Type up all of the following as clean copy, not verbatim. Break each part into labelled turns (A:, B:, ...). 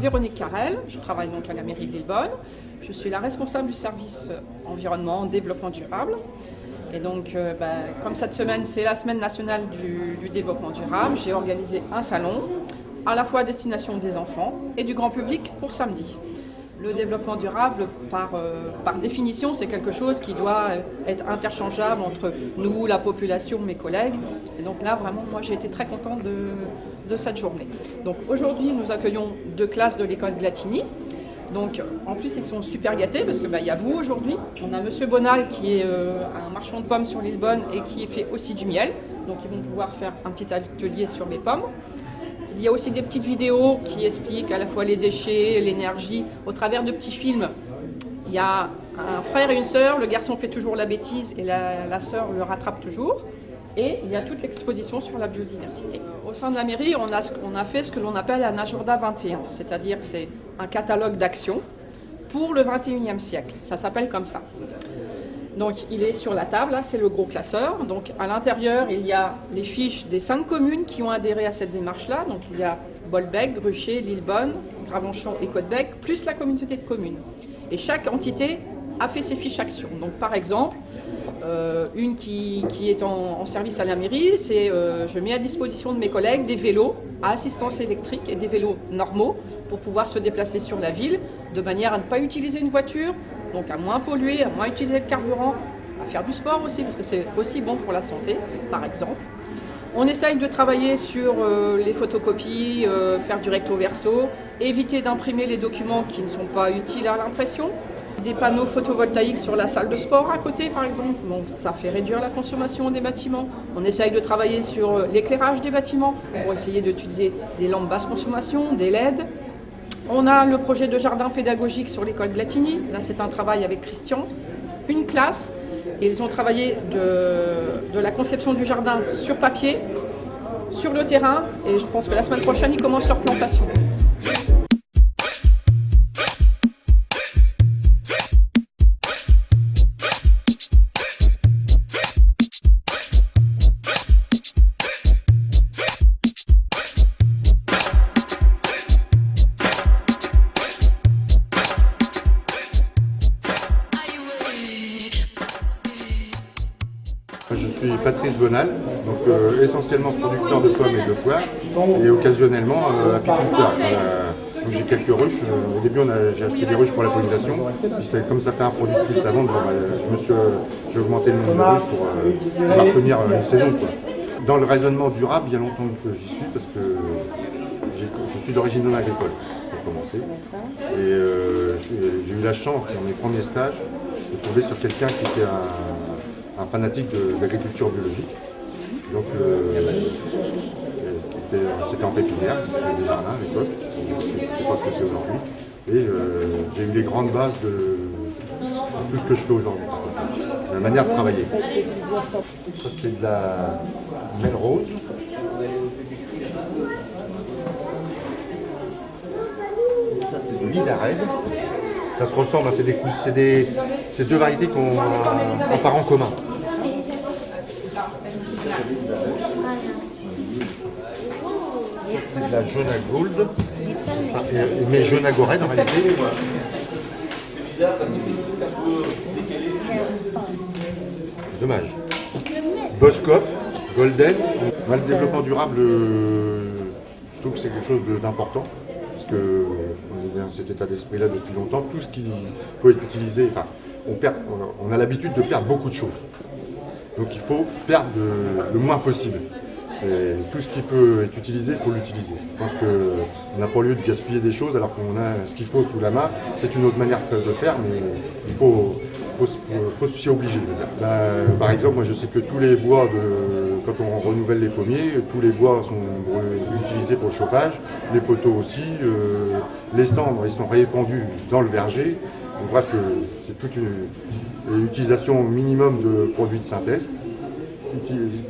A: Véronique Carrel, je travaille donc à la mairie de Lillebonne. Je suis la responsable du service environnement, développement durable. Et donc, comme cette semaine, c'est la semaine nationale du développement durable, j'ai organisé un salon, à la fois à destination des enfants et du grand public pour samedi. Le développement durable, par définition, c'est quelque chose qui doit être interchangeable entre nous, la population, mes collègues. Et donc là, vraiment, moi, j'ai été très contente de cette journée. Donc aujourd'hui, nous accueillons 2 classes de l'école Glatigny. Donc en plus, ils sont super gâtés parce que y a vous aujourd'hui. On a Monsieur Bonal qui est un marchand de pommes sur Lillebonne et qui fait aussi du miel. Donc ils vont pouvoir faire un petit atelier sur les pommes. Il y a aussi des petites vidéos qui expliquent à la fois les déchets, l'énergie, au travers de petits films. Il y a un frère et une sœur, le garçon fait toujours la bêtise et la sœur le rattrape toujours. Et il y a toute l'exposition sur la biodiversité. Au sein de la mairie, on a fait ce que l'on appelle un agenda 21, c'est-à-dire que c'est un catalogue d'actions pour le 21e siècle. Ça s'appelle comme ça. Donc il est sur la table, là c'est le gros classeur. Donc à l'intérieur il y a les fiches des 5 communes qui ont adhéré à cette démarche-là. Donc il y a Bolbec, Gruchet, Lillebonne, Gravenchon et Côte-Bec, plus la communauté de communes. Et chaque entité a fait ses fiches actions. Donc par exemple, une qui est en service à la mairie, c'est je mets à disposition de mes collègues des vélos à assistance électrique et des vélos normaux pour pouvoir se déplacer sur la ville de manière à ne pas utiliser une voiture, donc à moins polluer, à moins utiliser de carburant, à faire du sport aussi, parce que c'est aussi bon pour la santé, par exemple. On essaye de travailler sur les photocopies, faire du recto-verso, éviter d'imprimer les documents qui ne sont pas utiles à l'impression. Des panneaux photovoltaïques sur la salle de sport à côté, par exemple. Bon, ça fait réduire la consommation des bâtiments. On essaye de travailler sur l'éclairage des bâtiments pour essayer d'utiliser des lampes basse consommation, des LED. On a le projet de jardin pédagogique sur l'école Glatigny. Là, c'est un travail avec Christian. Une classe. Et ils ont travaillé de la conception du jardin sur papier, sur le terrain. Et je pense que la semaine prochaine, ils commencent leur plantation.
B: Je suis Patrice Bonal, donc essentiellement producteur de pommes et de poires et occasionnellement apiculteur. Donc j'ai quelques ruches. Au début j'ai acheté des ruches pour la pollinisation, puis comme ça fait un produit de plus à vendre, j'ai augmenté le nombre de ruches pour maintenir une saison, quoi. Dans le raisonnement durable, il y a longtemps que j'y suis parce que je suis d'origine non agricole pour commencer. Et j'ai eu la chance dans mes premiers stages de tomber sur quelqu'un qui était un fanatique de l'agriculture biologique. Donc c'était en pépinière, c'était des jardins à l'époque, c'était pas ce que c'est aujourd'hui. Et j'ai eu les grandes bases de tout ce que je fais aujourd'hui, la manière de travailler. Ça c'est de la Melrose. Ça c'est de l'Idarède. Ça se ressemble, c'est 2 variétés qui ont un parent commun. Ça c'est de la Jona Gold, mais Jona Gored en réalité. C'est dommage. Boskop, Golden. Le développement durable, je trouve que c'est quelque chose d'important. Parce qu'on est dans cet état d'esprit-là depuis longtemps, tout ce qui peut être utilisé, enfin, on a l'habitude de perdre beaucoup de choses. Donc il faut perdre le moins possible. Et tout ce qui peut être utilisé, il faut l'utiliser. Je pense qu'on n'a pas lieu de gaspiller des choses alors qu'on a ce qu'il faut sous la main. C'est une autre manière de faire, mais il faut s'y obliger. Par exemple, moi je sais que tous les bois, quand on renouvelle les pommiers, tous les bois sont utilisés pour le chauffage, les poteaux aussi, les cendres ils sont répandus dans le verger. Donc, bref, c'est toute une utilisation minimum de produits de synthèse.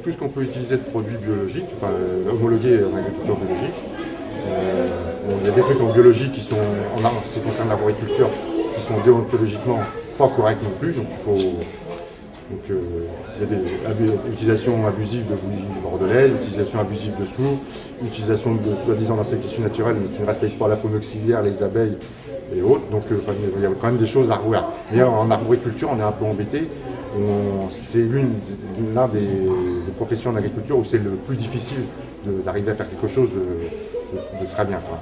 B: Tout ce qu'on peut utiliser de produits biologiques, enfin homologués en agriculture biologique. Il y a des trucs en biologie qui sont, en ce qui concerne l'arboriculture, qui sont déontologiquement pas corrects non plus, donc il Donc il y a des utilisations abusives de bouillie bordelais, utilisation abusive de sous, utilisation de soi-disant d'insecticides naturels mais qui ne respectent pas la faune auxiliaire, les abeilles et autres. Donc il y a quand même des choses à revoir. Mais en arboriculture, on est un peu embêté. C'est l'une des professions en agriculture où c'est le plus difficile d'arriver à faire quelque chose de très bien, quoi.